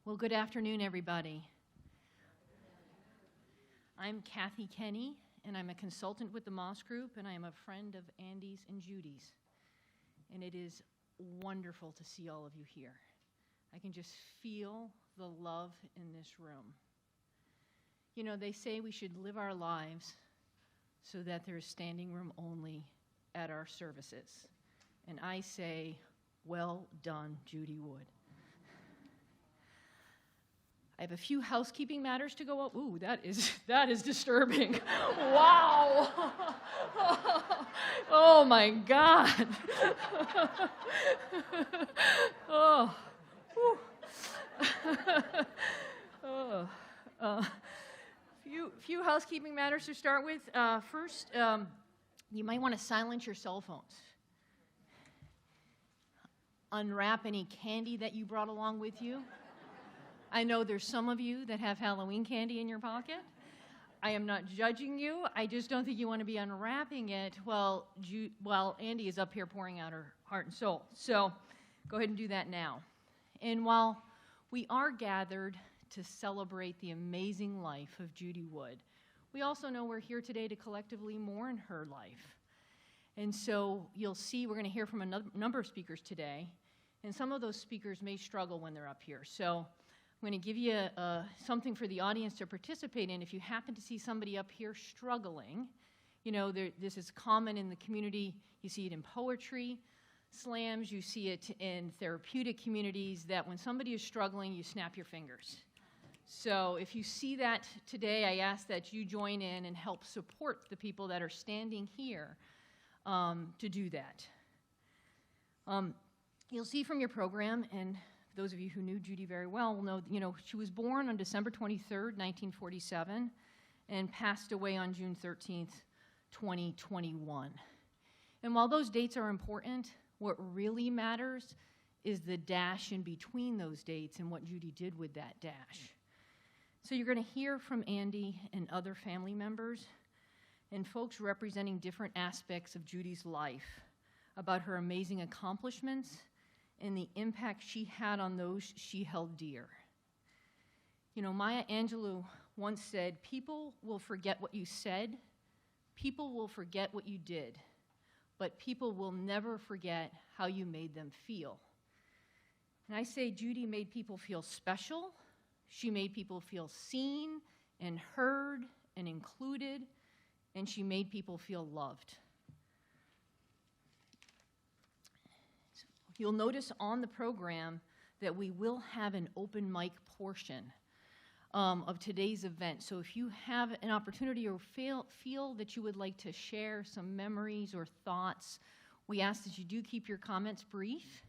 Well, good afternoon, everybody. I'm Kathy Kenny, and I'm a consultant with the Moss Group, and I am a friend of Andy's and Judy's. And it is wonderful to see all of you here. I can just feel the love in this room. You know, they say we should live our lives so that there's standing room only at our services. And I say, well done, Judy Wood. I have a few housekeeping matters to go up. Ooh, that is disturbing. Wow. Oh my God. Oh. Few housekeeping matters to start with. First, you might want to silence your cell phones. Unwrap any candy that you brought along with you. I know there's some of you that have Halloween candy in your pocket. I am not judging you. I just don't think you want to be unwrapping it while Andy is up here pouring out her heart and soul. So go ahead and do that now. And while we are gathered to celebrate the amazing life of Judy Wood, we also know we're here today to collectively mourn her life. And so you'll see we're going to hear from a number of speakers today, and some of those speakers may struggle when they're up here. So I'm going to give you something for the audience to participate in. If you happen to see somebody up here struggling, you know, this is common in the community. You see it in poetry slams. You see it in therapeutic communities that when somebody is struggling, you snap your fingers. So if you see that today, I ask that you join in and help support the people that are standing here to do that. You'll see from your program, and those of you who knew Judy very well will know, you know, she was born on December 23rd, 1947, and passed away on June 13th, 2021. And while those dates are important, what really matters is the dash in between those dates and what Judy did with that dash. So you're going to hear from Andy and other family members and folks representing different aspects of Judy's life about her amazing accomplishments and the impact she had on those she held dear. You know, Maya Angelou once said, "People will forget what you said, people will forget what you did, but people will never forget how you made them feel." And I say Judy made people feel special. She made people feel seen and heard and included, and she made people feel loved. You'll notice on the program that we will have an open mic portion of today's event. So if you have an opportunity or feel that you would like to share some memories or thoughts, we ask that you do keep your comments brief.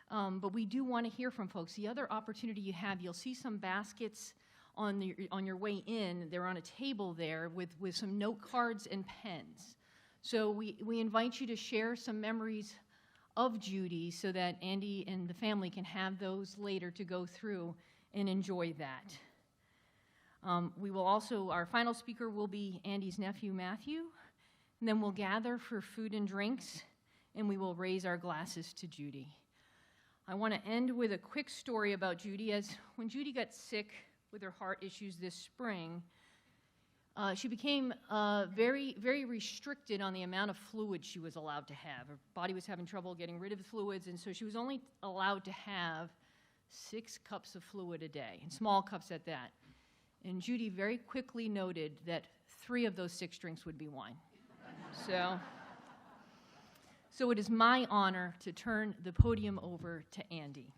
But we do want to hear from folks. The other opportunity you have, you'll see some baskets on your way in. They're on a table there with some note cards and pens. So we invite you to share some memories of Judy so that Andy and the family can have those later to go through and enjoy that. We will also, our final speaker will be Andy's nephew, Matthew, and then we'll gather for food and drinks, and we will raise our glasses to Judy. I want to end with a quick story about Judy. As when Judy got sick with her heart issues this spring, she became very, very restricted on the amount of fluid she was allowed to have. Her body was having trouble getting rid of the fluids, and so she was only allowed to have 6 cups of fluid a day, and small cups at that. And Judy very quickly noted that 3 of those 6 drinks would be wine. So it is my honor to turn the podium over to Andy.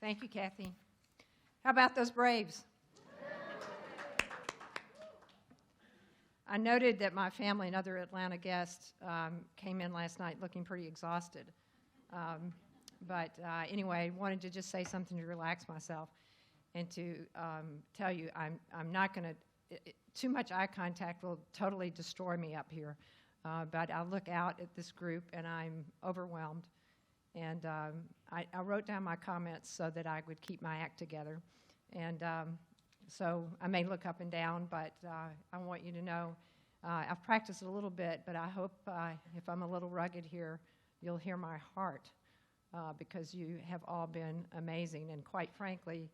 Thank you, Kathy. How about those Braves? I noted that my family and other Atlanta guests came in last night looking pretty exhausted. But anyway, I wanted to just say something to relax myself and to tell you I'm not going to, too much eye contact will totally destroy me up here. But I look out at this group and I'm overwhelmed. And I wrote down my comments so that I would keep my act together. And so I may look up and down, but I want you to know I've practiced it a little bit, but I hope if I'm a little rugged here, you'll hear my heart because you have all been amazing. And quite frankly,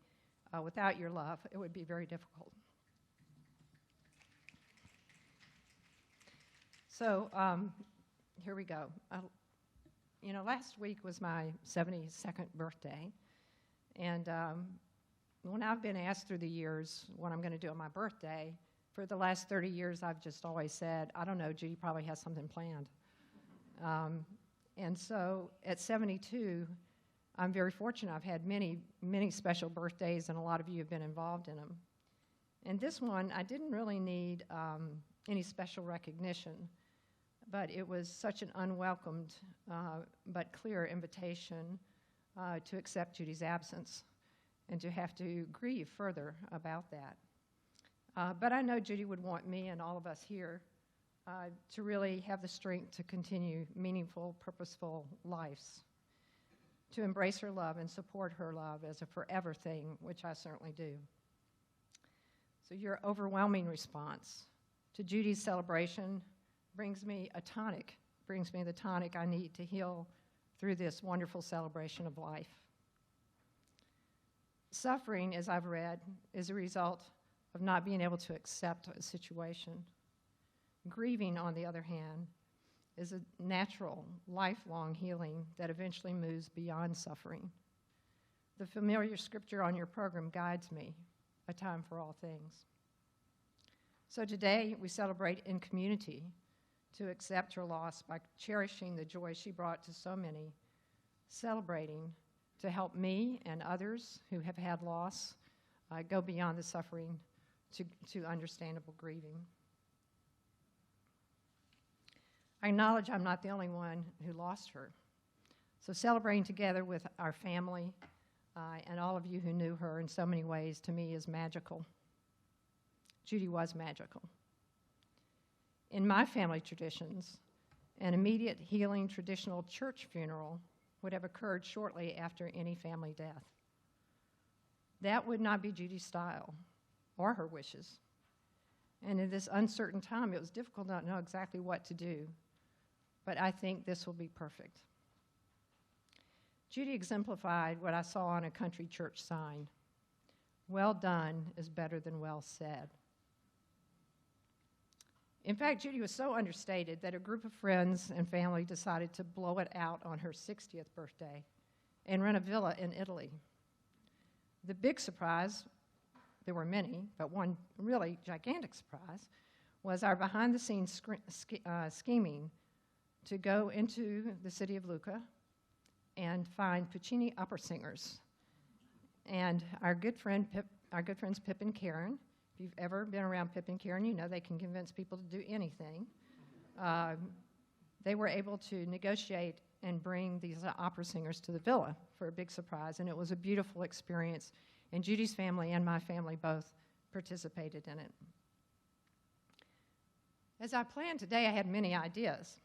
without your love, it would be very difficult. So here we go. Last week was my 72nd birthday. And when I've been asked through the years what I'm going to do on my birthday, for the last 30 years, I've just always said, I don't know, Judy probably has something planned. And so at 72, I'm very fortunate. I've had many, many special birthdays, and a lot of you have been involved in them. And this one, I didn't really need any special recognition, but it was such an unwelcomed but clear invitation to accept Judy's absence and to have to grieve further about that. But I know Judy would want me and all of us here to really have the strength to continue meaningful, purposeful lives, to embrace her love and support her love as a forever thing, which I certainly do. So your overwhelming response to Judy's celebration brings me the tonic I need to heal through this wonderful celebration of life. Suffering, as I've read, is a result of not being able to accept a situation. Grieving, on the other hand, is a natural, lifelong healing that eventually moves beyond suffering. The familiar scripture on your program guides me, a time for all things. So today, we celebrate in community to accept her loss by cherishing the joy she brought to so many, celebrating to help me and others who have had loss go beyond the suffering to understandable grieving. I acknowledge I'm not the only one who lost her. So celebrating together with our family and all of you who knew her in so many ways, to me, is magical. Judy was magical. In my family traditions, an immediate healing traditional church funeral would have occurred shortly after any family death. That would not be Judy's style or her wishes. And in this uncertain time, it was difficult not to know exactly what to do. But I think this will be perfect. Judy exemplified what I saw on a country church sign. Well done is better than well said. In fact, Judy was so understated that a group of friends and family decided to blow it out on her 60th birthday and rent a villa in Italy. The big surprise, there were many, but one really gigantic surprise, was our behind-the-scenes scheming to go into the city of Lucca and find Puccini opera singers. And our good friends Pip and Karen, if you've ever been around Pip and Karen, you know they can convince people to do anything. They were able to negotiate and bring these opera singers to the villa for a big surprise, and it was a beautiful experience. And Judy's family and my family both participated in it. As I planned today, I had many ideas,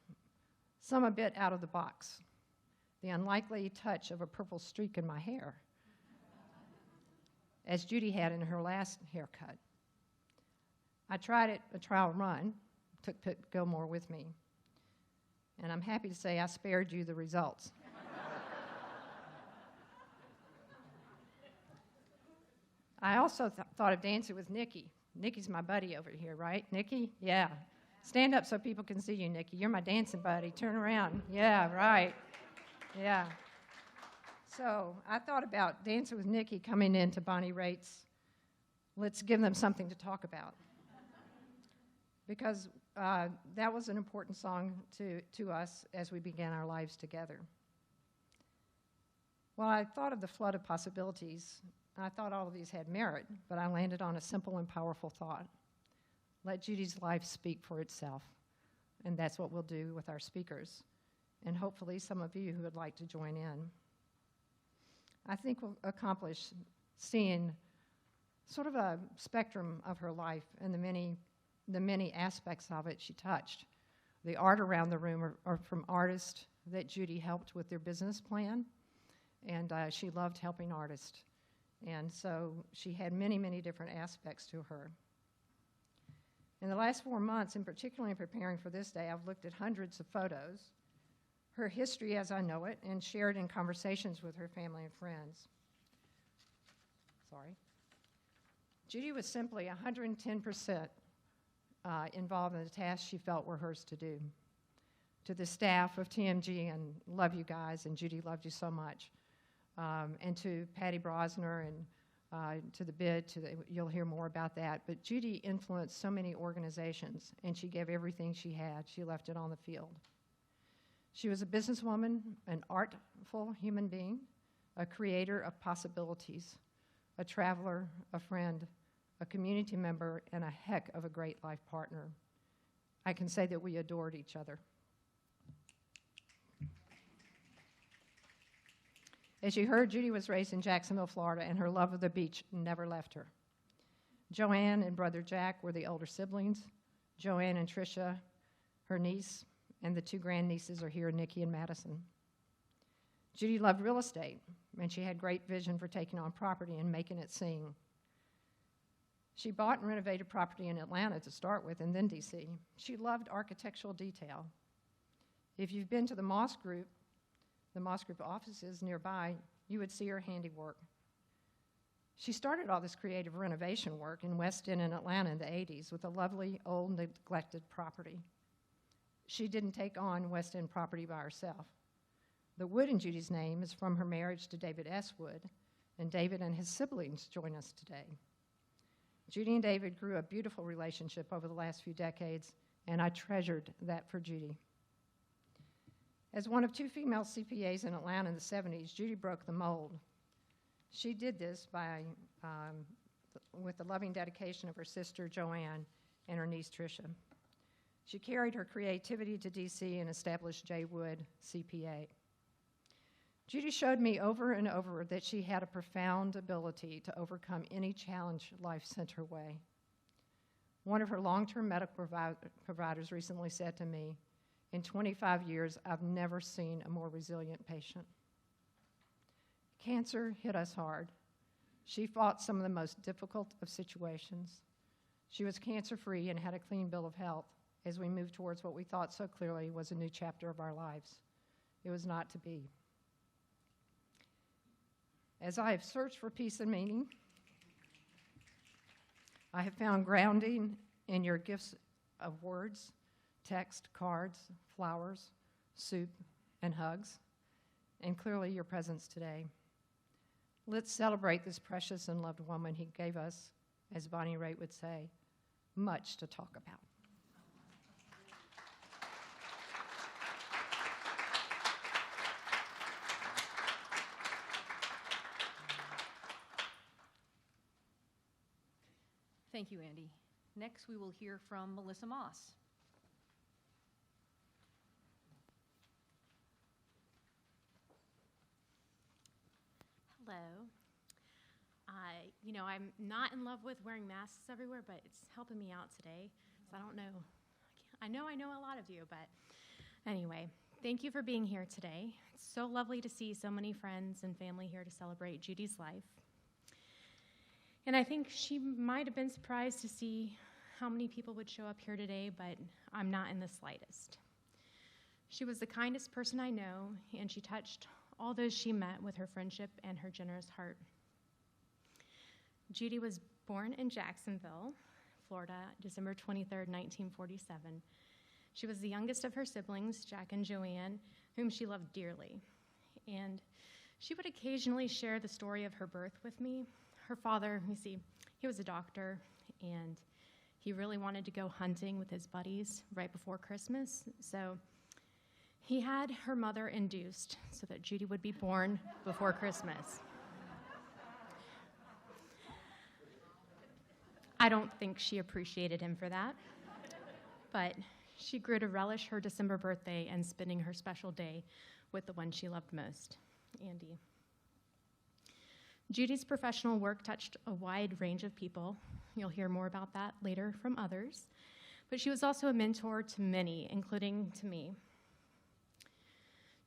some a bit out of the box. The unlikely touch of a purple streak in my hair, as Judy had in her last haircut. I tried it a trial run, took Pip Gilmore with me, and I'm happy to say I spared you the results. I also thought of dancing with Nikki. Nikki's my buddy over here, right? Nikki? Yeah. Stand up so people can see you, Nikki. You're my dancing buddy. Turn around. Yeah, right. Yeah. So I thought about dancing with Nikki coming into Bonnie Raitt's Let's Give Them Something to Talk About. Because that was an important song to us as we began our lives together. Well, I thought of the flood of possibilities. I thought all of these had merit, but I landed on a simple and powerful thought. Let Judy's life speak for itself. And that's what we'll do with our speakers. And hopefully some of you who would like to join in. I think we'll accomplish seeing sort of a spectrum of her life and the many aspects of it she touched. The art around the room are from artists that Judy helped with their business plan, and she loved helping artists. And so she had many, many different aspects to her. In the last 4 months, and particularly in preparing for this day, I've looked at hundreds of photos, her history as I know it, and shared in conversations with her family and friends. Sorry. Judy was simply 110% involved in the tasks she felt were hers to do. To the staff of TMG, and love you guys, and Judy loved you so much, and to Patty Brosner and to the bid, you'll hear more about that. But Judy influenced so many organizations, and she gave everything she had. She left it on the field. She was a businesswoman, an artful human being, a creator of possibilities, a traveler, a friend, a community member, and a heck of a great life partner. I can say that we adored each other. As you heard, Judy was raised in Jacksonville, Florida, and her love of the beach never left her. Joanne and brother Jack were the older siblings. Joanne and Tricia, her niece, and the 2 grandnieces are here, Nikki and Madison. Judy loved real estate, and she had great vision for taking on property and making it sing. She bought and renovated property in Atlanta to start with, and then D.C. She loved architectural detail. If you've been to the Moss Group offices nearby, you would see her handiwork. She started all this creative renovation work in West End and Atlanta in the 80s with a lovely, old, neglected property. She didn't take on West End property by herself. The Wood in Judy's name is from her marriage to David S. Wood, and David and his siblings join us today. Judy and David grew a beautiful relationship over the last few decades, and I treasured that for Judy. As one of 2 female CPAs in Atlanta in the 70s, Judy broke the mold. She did this with the loving dedication of her sister Joanne and her niece Tricia. She carried her creativity to D.C. and established J. Wood CPA. Judy showed me over and over that she had a profound ability to overcome any challenge life sent her way. One of her long-term medical providers recently said to me, "In 25 years, I've never seen a more resilient patient." Cancer hit us hard. She fought some of the most difficult of situations. She was cancer-free and had a clean bill of health as we moved towards what we thought so clearly was a new chapter of our lives. It was not to be. As I have searched for peace and meaning, I have found grounding in your gifts of words, text, cards, flowers, soup, and hugs, and clearly your presence today. Let's celebrate this precious and loved woman he gave us, as Bonnie Raitt would say, much to talk about. Thank you, Andy. Next, we will hear from Melissa Moss. Hello. I'm not in love with wearing masks everywhere, but it's helping me out today. So I know a lot of you, but anyway, thank you for being here today. It's so lovely to see so many friends and family here to celebrate Judy's life. And I think she might have been surprised to see how many people would show up here today, but I'm not in the slightest. She was the kindest person I know, and she touched all those she met with her friendship and her generous heart. Judy was born in Jacksonville, Florida, December 23rd, 1947. She was the youngest of her siblings, Jack and Joanne, whom she loved dearly. And she would occasionally share the story of her birth with me. Her father, he was a doctor, and he really wanted to go hunting with his buddies right before Christmas. So he had her mother induced so that Judy would be born before Christmas. I don't think she appreciated him for that, but she grew to relish her December birthday and spending her special day with the one she loved most, Andy. Judy's professional work touched a wide range of people. You'll hear more about that later from others. But she was also a mentor to many, including to me.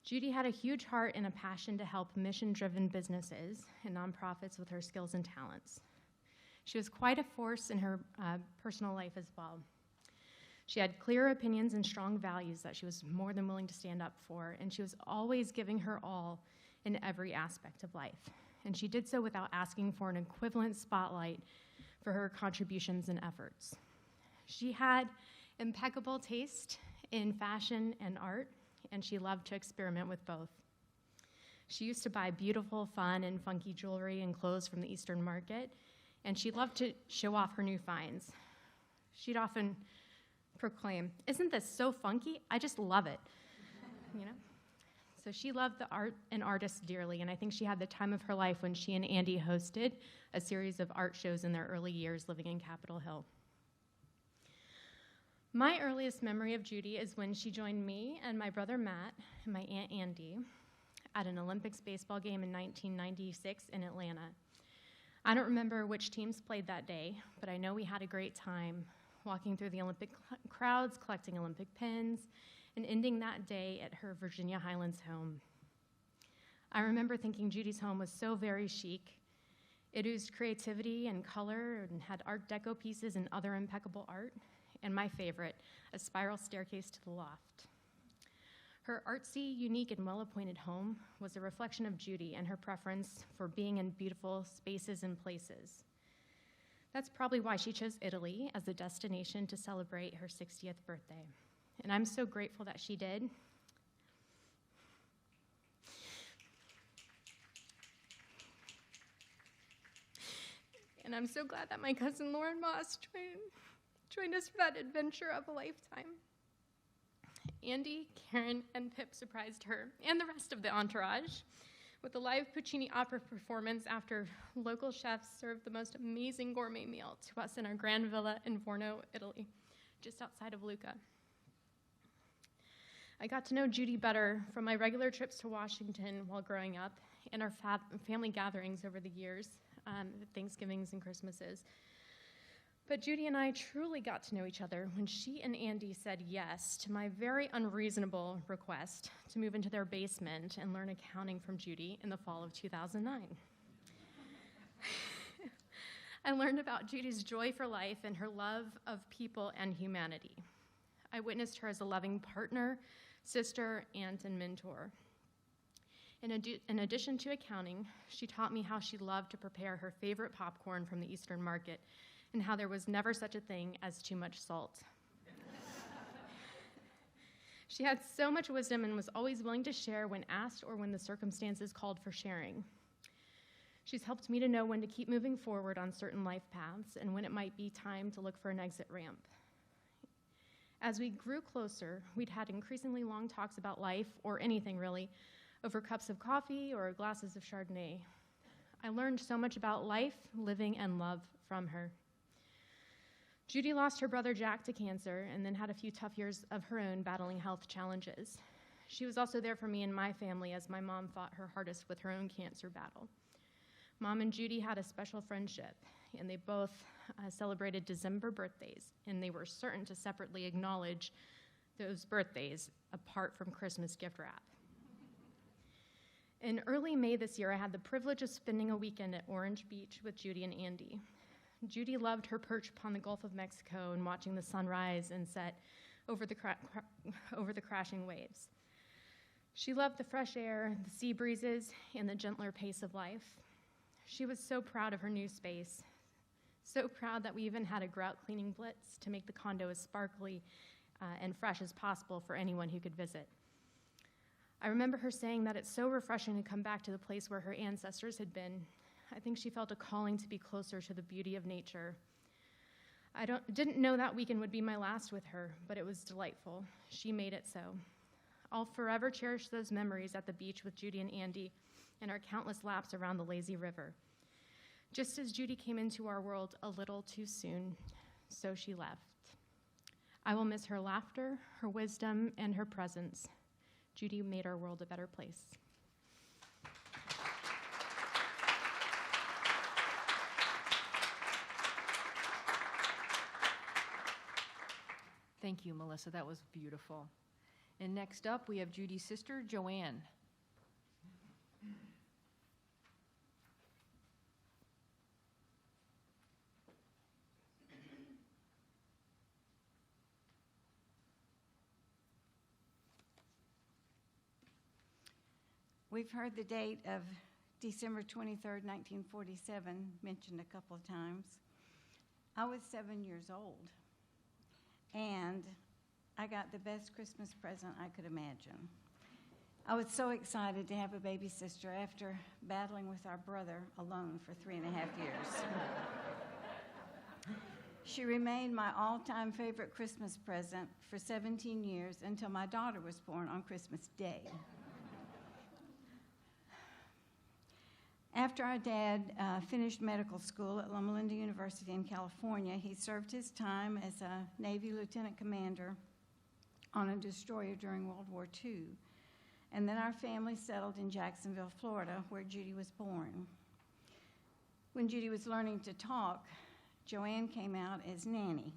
Judy had a huge heart and a passion to help mission-driven businesses and nonprofits with her skills and talents. She was quite a force in her personal life as well. She had clear opinions and strong values that she was more than willing to stand up for, and she was always giving her all in every aspect of life. And she did so without asking for an equivalent spotlight for her contributions and efforts. She had impeccable taste in fashion and art, and she loved to experiment with both. She used to buy beautiful, fun, and funky jewelry and clothes from the Eastern Market, and she loved to show off her new finds. She'd often proclaim, "Isn't this so funky? I just love it." You know? So she loved the art and artists dearly, and I think she had the time of her life when she and Andy hosted a series of art shows in their early years living in Capitol Hill. My earliest memory of Judy is when she joined me and my brother Matt and my Aunt Andy at an Olympics baseball game in 1996 in Atlanta. I don't remember which teams played that day, but I know we had a great time walking through the Olympic crowds, collecting Olympic pins, and ending that day at her Virginia Highlands home. I remember thinking Judy's home was so very chic. It oozed creativity and color and had Art Deco pieces and other impeccable art, and my favorite, a spiral staircase to the loft. Her artsy, unique, and well-appointed home was a reflection of Judy and her preference for being in beautiful spaces and places. That's probably why she chose Italy as a destination to celebrate her 60th birthday. And I'm so grateful that she did. And I'm so glad that my cousin Lauren Moss joined us for that adventure of a lifetime. Andy, Karen, and Pip surprised her and the rest of the entourage with a live Puccini opera performance after local chefs served the most amazing gourmet meal to us in our grand villa in Forno, Italy, just outside of Lucca. I got to know Judy better from my regular trips to Washington while growing up and our family gatherings over the years, Thanksgivings and Christmases. But Judy and I truly got to know each other when she and Andy said yes to my very unreasonable request to move into their basement and learn accounting from Judy in the fall of 2009. I learned about Judy's joy for life and her love of people and humanity. I witnessed her as a loving partner, sister, aunt, and mentor. In addition to accounting, she taught me how she loved to prepare her favorite popcorn from the Eastern Market and how there was never such a thing as too much salt. She had so much wisdom and was always willing to share when asked or when the circumstances called for sharing. She's helped me to know when to keep moving forward on certain life paths and when it might be time to look for an exit ramp. As we grew closer, we'd had increasingly long talks about life, or anything really, over cups of coffee or glasses of Chardonnay. I learned so much about life, living, and love from her. Judy lost her brother Jack to cancer and then had a few tough years of her own battling health challenges. She was also there for me and my family as my mom fought her hardest with her own cancer battle. Mom and Judy had a special friendship, and they both celebrated December birthdays, and they were certain to separately acknowledge those birthdays apart from Christmas gift wrap. In early May this year, I had the privilege of spending a weekend at Orange Beach with Judy and Andy. Judy loved her perch upon the Gulf of Mexico and watching the sun rise and set over the crashing waves. She loved the fresh air, the sea breezes, and the gentler pace of life. She was so proud of her new space, so proud that we even had a grout cleaning blitz to make the condo as sparkly and fresh as possible for anyone who could visit. I remember her saying that it's so refreshing to come back to the place where her ancestors had been. I think she felt a calling to be closer to the beauty of nature. I didn't know that weekend would be my last with her, but it was delightful. She made it so. I'll forever cherish those memories at the beach with Judy and Andy and our countless laps around the lazy river. Just as Judy came into our world a little too soon, so she left. I will miss her laughter, her wisdom, and her presence. Judy made our world a better place. Thank you, Melissa. That was beautiful. And next up, we have Judy's sister, Joanne. We've heard the date of December 23rd, 1947 mentioned a couple of times. I was 7 years old, and I got the best Christmas present I could imagine. I was so excited to have a baby sister after battling with our brother alone for 3.5 years. She remained my all-time favorite Christmas present for 17 years until my daughter was born on Christmas Day. After our dad finished medical school at Loma Linda University in California, he served his time as a Navy lieutenant commander on a destroyer during World War II. And then our family settled in Jacksonville, Florida, where Judy was born. When Judy was learning to talk, Joanne came out as Nanny,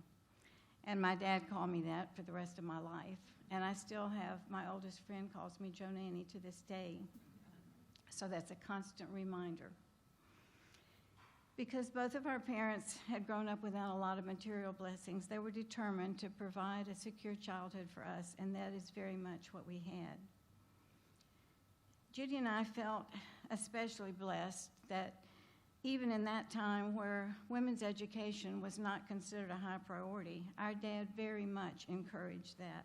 and my dad called me that for the rest of my life. And I still have, my oldest friend calls me Jo Nanny to this day. So that's a constant reminder. Because both of our parents had grown up without a lot of material blessings, they were determined to provide a secure childhood for us, and that is very much what we had. Judy and I felt especially blessed that even in that time where women's education was not considered a high priority, our dad very much encouraged that.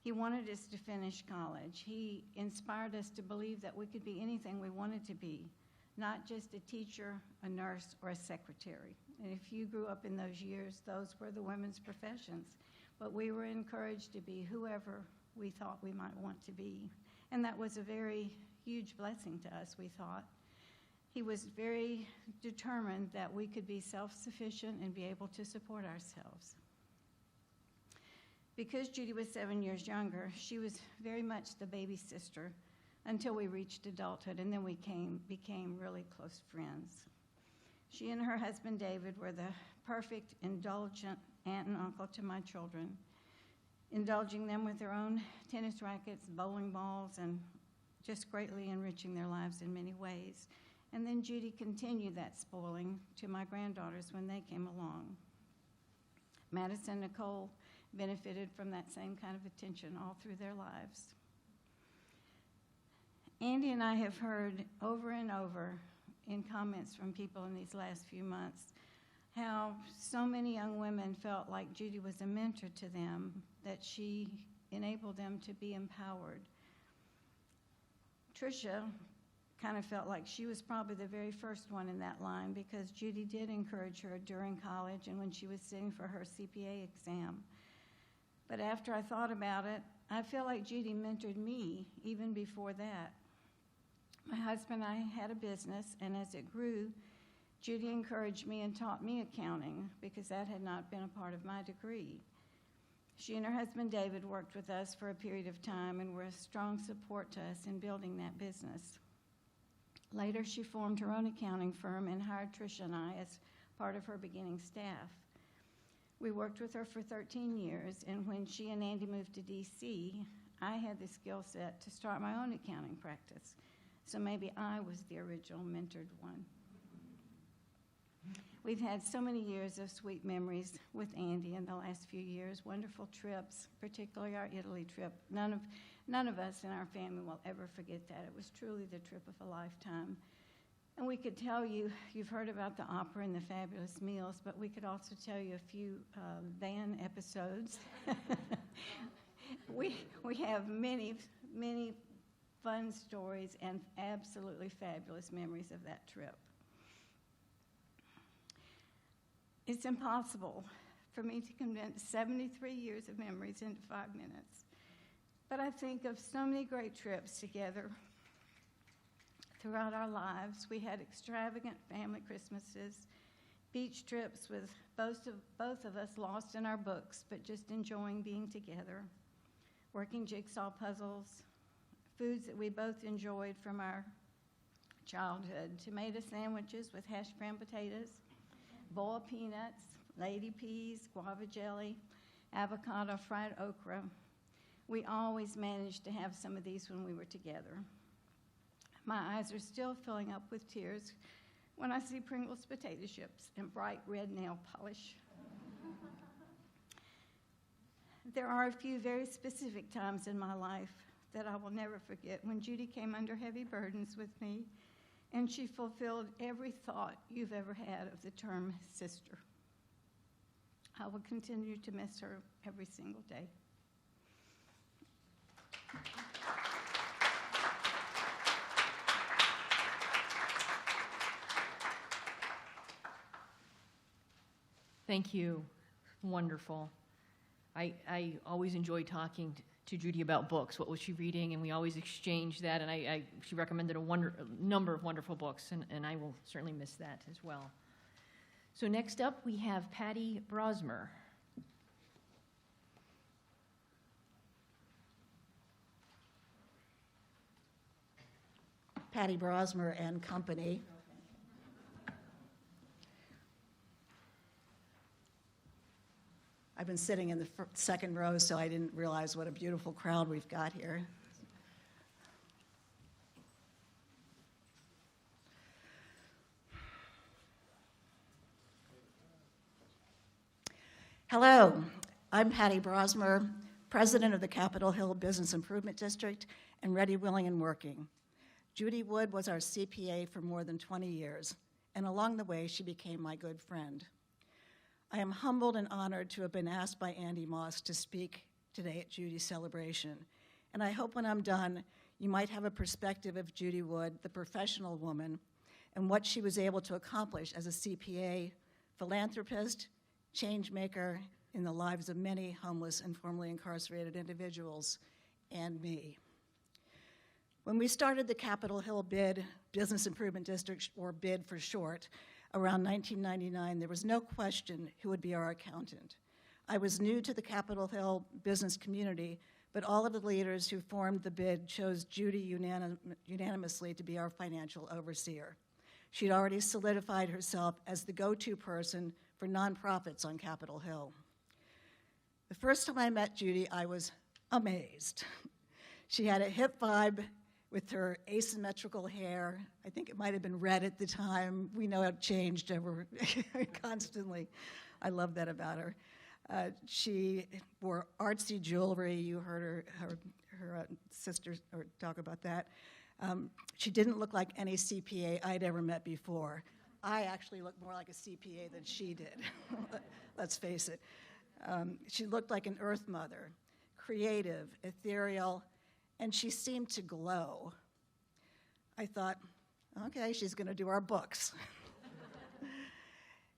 He wanted us to finish college. He inspired us to believe that we could be anything we wanted to be, not just a teacher, a nurse, or a secretary. And if you grew up in those years, those were the women's professions. But we were encouraged to be whoever we thought we might want to be. And that was a very huge blessing to us, we thought. He was very determined that we could be self-sufficient and be able to support ourselves. Because Judy was 7 years younger, she was very much the baby sister until we reached adulthood, and then we became really close friends. She and her husband David were the perfect, indulgent aunt and uncle to my children, indulging them with their own tennis rackets, bowling balls, and just greatly enriching their lives in many ways. And then Judy continued that spoiling to my granddaughters when they came along. Madison and Nicole benefited from that same kind of attention all through their lives. Andy and I have heard over and over in comments from people in these last few months how so many young women felt like Judy was a mentor to them, that she enabled them to be empowered. Tricia kind of felt like she was probably the very first one in that line because Judy did encourage her during college and when she was sitting for her CPA exam. But after I thought about it, I feel like Judy mentored me even before that. My husband and I had a business, and as it grew, Judy encouraged me and taught me accounting because that had not been a part of my degree. She and her husband David worked with us for a period of time and were a strong support to us in building that business. Later, she formed her own accounting firm and hired Tricia and I as part of her beginning staff. We worked with her for 13 years, and when she and Andy moved to D.C., I had the skill set to start my own accounting practice. So maybe I was the original mentored one. We've had so many years of sweet memories with Andy in the last few years, wonderful trips, particularly our Italy trip. None of us in our family will ever forget that. It was truly the trip of a lifetime. And we could tell you, you've heard about the opera and the fabulous meals, but we could also tell you a few van episodes. We have many fun stories and absolutely fabulous memories of that trip. It's impossible for me to condense 73 years of memories into 5 minutes. But I think of so many great trips together throughout our lives. We had extravagant family Christmases, beach trips with both of us lost in our books, but just enjoying being together, working jigsaw puzzles, foods that we both enjoyed from our childhood, tomato sandwiches with hashed brown potatoes, boiled peanuts, lady peas, guava jelly, avocado, fried okra. We always managed to have some of these when we were together. My eyes are still filling up with tears when I see Pringles potato chips and bright red nail polish. There are a few very specific times in my life that I will never forget when Judy came under heavy burdens with me, and she fulfilled every thought you've ever had of the term sister. I will continue to miss her every single day. Thank you. Wonderful. I always enjoy talking to Judy about books. What was she reading? And we always exchange that. And she recommended a number of wonderful books, and I will certainly miss that as well. So next up, we have Patty Brosmer. Patty Brosmer and Company. I've been sitting in the second row, so I didn't realize what a beautiful crowd we've got here. Hello, I'm Patty Brosmer, president of the Capitol Hill Business Improvement District and Ready, Willing, and Working. Judy Wood was our CPA for more than 20 years, and along the way, she became my good friend. I am humbled and honored to have been asked by Andy Moss to speak today at Judy's celebration, and I hope when I'm done, you might have a perspective of Judy Wood, the professional woman, and what she was able to accomplish as a CPA, philanthropist, change maker in the lives of many homeless and formerly incarcerated individuals, and me. When we started the Capitol Hill BID, Business Improvement District, or BID for short, around 1999, there was no question who would be our accountant. I was new to the Capitol Hill business community, but all of the leaders who formed the BID chose Judy unanimously to be our financial overseer. She'd already solidified herself as the go-to person for nonprofits on Capitol Hill. The first time I met Judy, I was amazed. She had a hip vibe with her asymmetrical hair. I think it might have been red at the time. We know it changed over constantly. I love that about her. She wore artsy jewelry. You heard her sister talk about that. She didn't look like any CPA I'd ever met before. I actually looked more like a CPA than she did. Let's face it. She looked like an earth mother, creative, ethereal, and she seemed to glow. I thought, okay, she's going to do our books.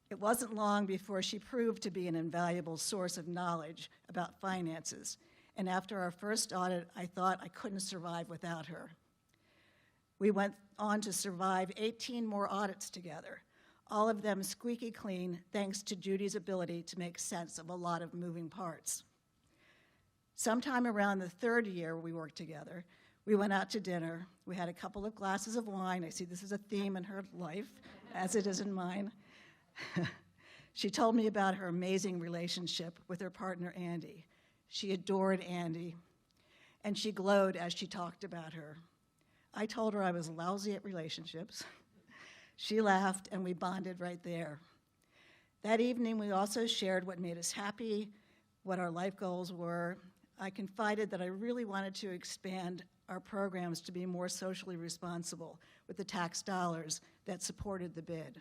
It wasn't long before she proved to be an invaluable source of knowledge about finances, and after our first audit, I thought I couldn't survive without her. We went on to survive 18 more audits together, all of them squeaky clean thanks to Judy's ability to make sense of a lot of moving parts. Sometime around the third year we worked together, we went out to dinner. We had a couple of glasses of wine. I see this is a theme in her life, as it is in mine. She told me about her amazing relationship with her partner, Andy. She adored Andy, and she glowed as she talked about her. I told her I was lousy at relationships. She laughed, and we bonded right there. That evening, we also shared what made us happy, what our life goals were. I confided that I really wanted to expand our programs to be more socially responsible with the tax dollars that supported the BID.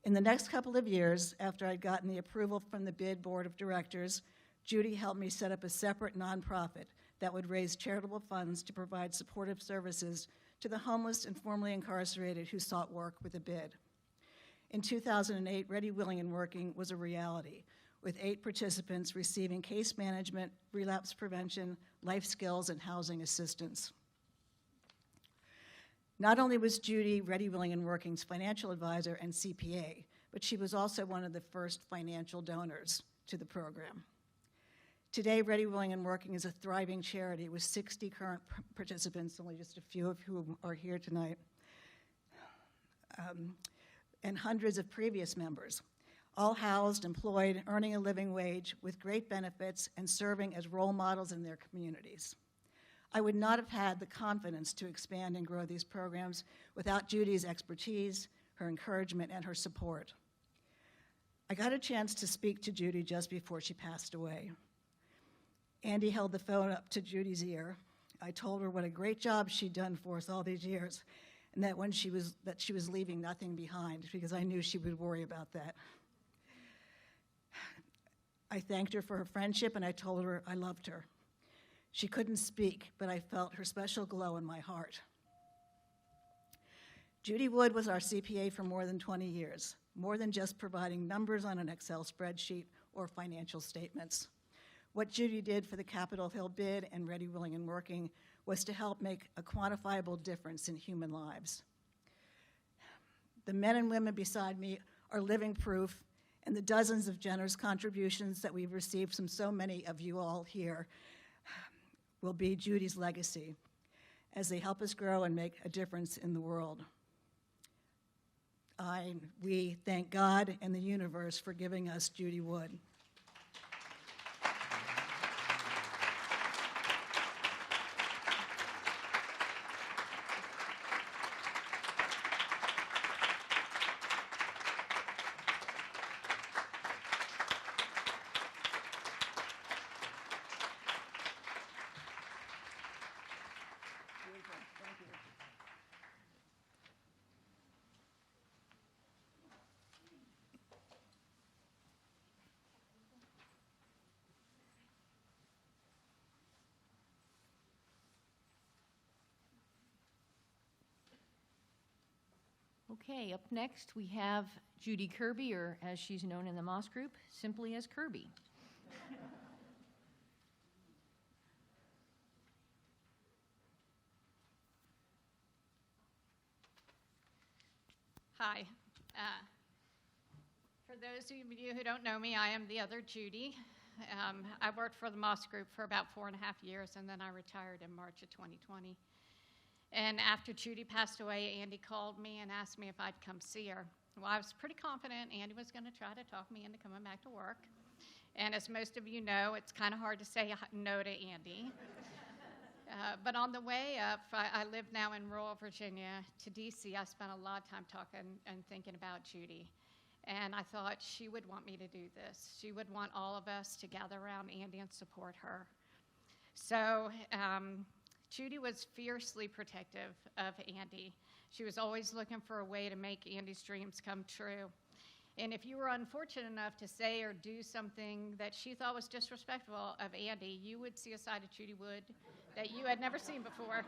In the next couple of years, after I'd gotten the approval from the BID Board of Directors, Judy helped me set up a separate nonprofit that would raise charitable funds to provide supportive services to the homeless and formerly incarcerated who sought work with the BID. In 2008, Ready, Willing, and Working was a reality, with 8 participants receiving case management, relapse prevention, life skills, and housing assistance. Not only was Judy Ready, Willing, and Working's financial advisor and CPA, but she was also one of the first financial donors to the program. Today, Ready, Willing, and Working is a thriving charity with 60 current participants, only just a few of whom are here tonight, and hundreds of previous members, all housed, employed, earning a living wage with great benefits and serving as role models in their communities. I would not have had the confidence to expand and grow these programs without Judy's expertise, her encouragement, and her support. I got a chance to speak to Judy just before she passed away. Andy held the phone up to Judy's ear, I told her what a great job she'd done for us all these years, and that when she was leaving nothing behind, because I knew she would worry about that. I thanked her for her friendship, and I told her I loved her. She couldn't speak, but I felt her special glow in my heart. Judy Wood was our CPA for more than 20 years, more than just providing numbers on an Excel spreadsheet or financial statements. What Judy did for the Capitol Hill bid and Ready, Willing, and Working was to help make a quantifiable difference in human lives. The men and women beside me are living proof, and the dozens of generous contributions that we've received from so many of you all here will be Judy's legacy as they help us grow and make a difference in the world. We thank God and the universe for giving us Judy Wood. Okay, up next we have Judy Kirby, or as she's known in the Moss Group, simply as Kirby. Hi. For those of you who don't know me, I am the other Judy. I worked for the Moss Group for about 4.5 years, and then I retired in March of 2020. And after Judy passed away, Andy called me and asked me if I'd come see her. Well, I was pretty confident Andy was going to try to talk me into coming back to work. And as most of you know, it's kind of hard to say no to Andy. But on the way up, I live now in rural Virginia, to D.C. I spent a lot of time talking and thinking about Judy. And I thought she would want me to do this. She would want all of us to gather around Andy and support her. So Judy was fiercely protective of Andy. She was always looking for a way to make Andy's dreams come true. And if you were unfortunate enough to say or do something that she thought was disrespectful of Andy, you would see a side of Judy Wood that you had never seen before.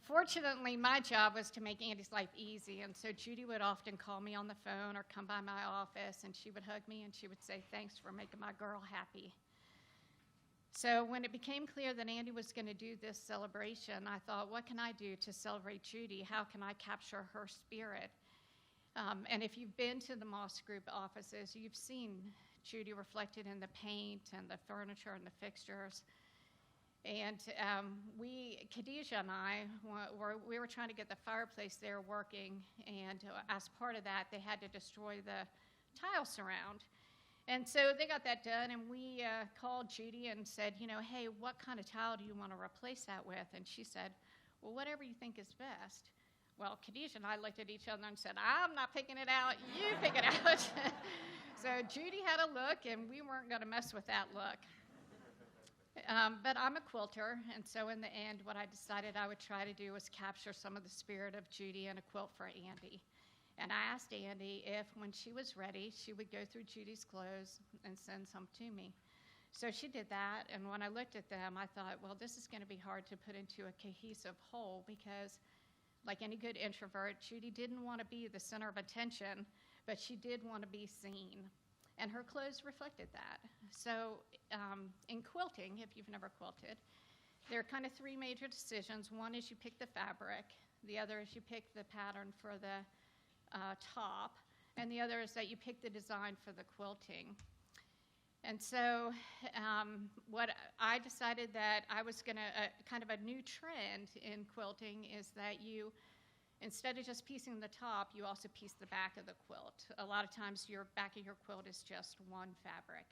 Fortunately, my job was to make Andy's life easy, and so Judy would often call me on the phone or come by my office, and she would hug me and she would say, "Thanks for making my girl happy." So when it became clear that Andy was going to do this celebration, I thought, what can I do to celebrate Judy? How can I capture her spirit? And if you've been to the Moss Group offices, you've seen Judy reflected in the paint and the furniture and the fixtures. And Khadijah and I, we were trying to get the fireplace there working, and as part of that, they had to destroy the tile surround. And so they got that done, and we called Judy and said, hey, what kind of tile do you want to replace that with? And she said, well, whatever you think is best. Well, Khadijah and I looked at each other and said, I'm not picking it out, you pick it out. So Judy had a look, and we weren't going to mess with that look. But I'm a quilter, and so in the end, what I decided I would try to do was capture some of the spirit of Judy in a quilt for Andy. And I asked Andy if, when she was ready, she would go through Judy's clothes and send some to me. So she did that, and when I looked at them, I thought, well, this is going to be hard to put into a cohesive whole because, like any good introvert, Judy didn't want to be the center of attention, but she did want to be seen. And her clothes reflected that. So in quilting, if you've never quilted, there are kind of three major decisions. One is you pick the fabric. The other is you pick the pattern for the top. And the other is that you pick the design for the quilting. And so what I decided that I was going to, kind of a new trend in quilting is that you, instead of just piecing the top, you also piece the back of the quilt. A lot of times your back of your quilt is just one fabric.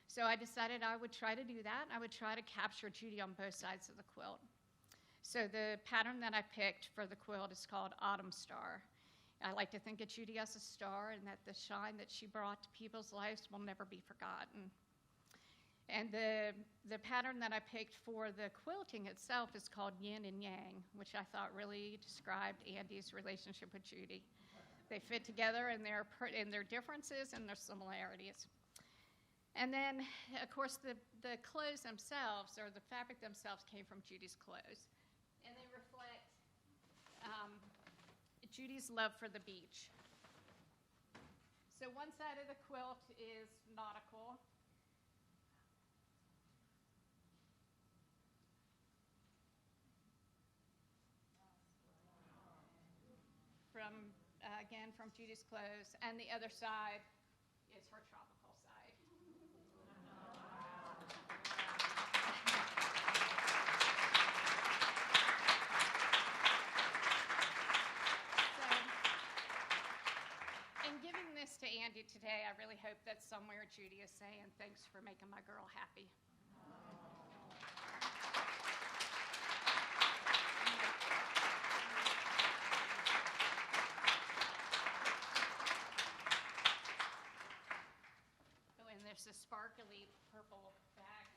So I decided I would try to do that. I would try to capture Judy on both sides of the quilt. So the pattern that I picked for the quilt is called Autumn Star. I like to think of Judy as a star and that the shine that she brought to people's lives will never be forgotten. And the pattern that I picked for the quilting itself is called yin and yang, which I thought really described Andy's relationship with Judy. They fit together in their differences and their similarities. And then, of course, the clothes themselves, or the fabric themselves, came from Judy's clothes. And they reflect Judy's love for the beach. So one side of the quilt is nautical. Again, from Judy's clothes, and the other side is her tropical side. So, in giving this to Andy today, I really hope that somewhere Judy is saying, thanks for making my girl happy. There's a sparkly purple bag.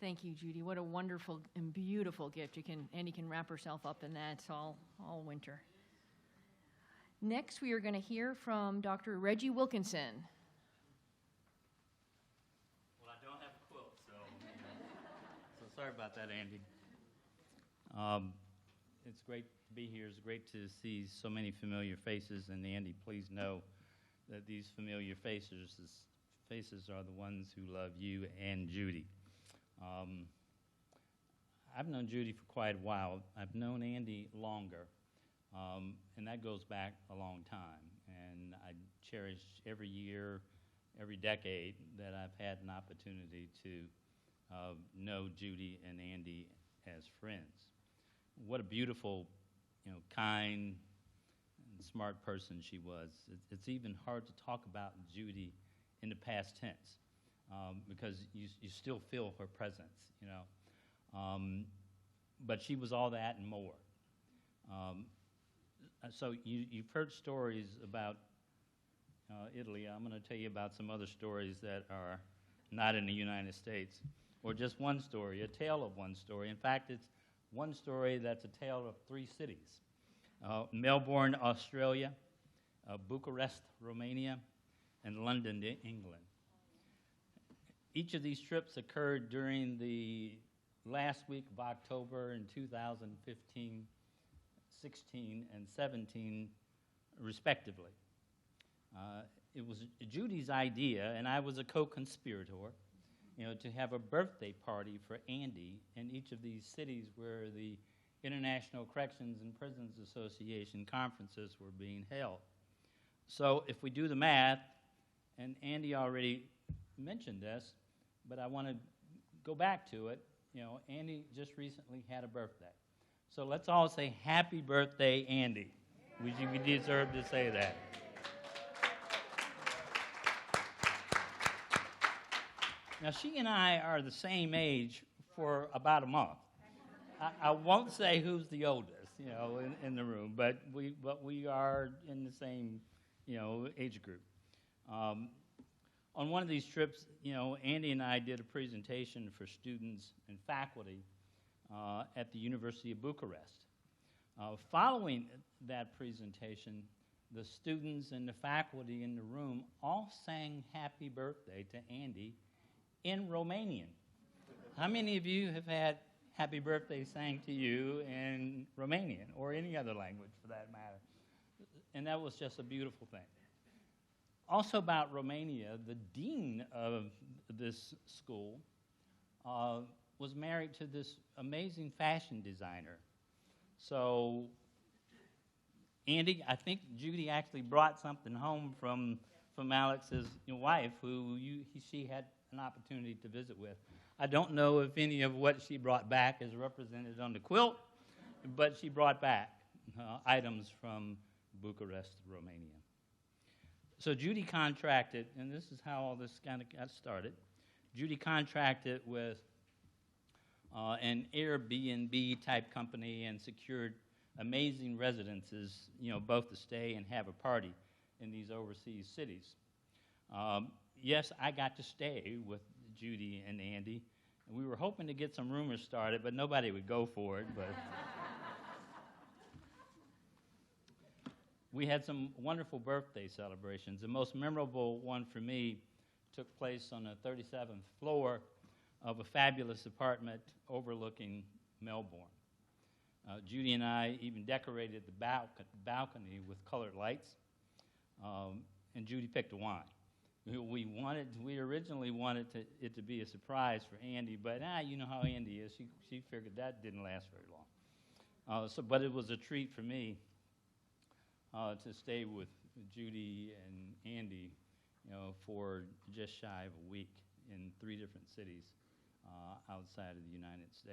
Thank you, Judy. What a wonderful and beautiful gift. Andy can wrap herself up in that all winter. Next, we are going to hear from Dr. Reggie Wilkinson. Well, I don't have a quilt, so sorry about that, Andy. It's great to be here. It's great to see so many familiar faces. And Andy, please know that these familiar faces are the ones who love you and Judy. I've known Judy for quite a while. I've known Andy longer, and that goes back a long time. And I cherish every year, every decade that I've had an opportunity to know Judy and Andy as friends. What a beautiful, kind and smart person she was. It's even hard to talk about Judy in the past tense because you still feel her presence, But she was all that and more. So you've heard stories about Italy. I'm going to tell you about some other stories that are not in the United States, or just one story, a tale of one story. In fact, it's one story that's a tale of 3 cities. Melbourne, Australia, Bucharest, Romania, and London, England. Each of these trips occurred during the last week of October in 2015, 16, and 17, respectively. It was Judy's idea, and I was a co-conspirator, to have a birthday party for Andy in each of these cities where the International Corrections and Prisons Association conferences were being held. So if we do the math, and Andy already mentioned this, but I want to go back to it, Andy just recently had a birthday. So let's all say happy birthday, Andy. We deserve to say that. Now, she and I are the same age for about a month. I won't say who's the oldest, in the room, but we are in the same, age group. On one of these trips, Andy and I did a presentation for students and faculty at the University of Bucharest. Following that presentation, the students and the faculty in the room all sang happy birthday to Andy in Romanian. How many of you have had happy birthday sang to you in Romanian, or any other language for that matter? And that was just a beautiful thing. Also about Romania, the dean of this school was married to this amazing fashion designer. So, Andy, I think Judy actually brought something home from Alex's wife, who she had an opportunity to visit with. I don't know if any of what she brought back is represented on the quilt, but she brought back items from Bucharest, Romania. So Judy contracted, and this is how all this kind of got started. Judy contracted with an Airbnb type company and secured amazing residences, both to stay and have a party in these overseas cities. Yes, I got to stay with Judy and Andy. And we were hoping to get some rumors started, but nobody would go for it. But we had some wonderful birthday celebrations. The most memorable one for me took place on the 37th floor of a fabulous apartment overlooking Melbourne. Judy and I even decorated the balcony with colored lights, and Judy picked a wine. We originally wanted it to be a surprise for Andy, but you know how Andy is. She figured that didn't last very long. But it was a treat for me to stay with Judy and Andy, for just shy of a week in 3 different cities outside of the United States.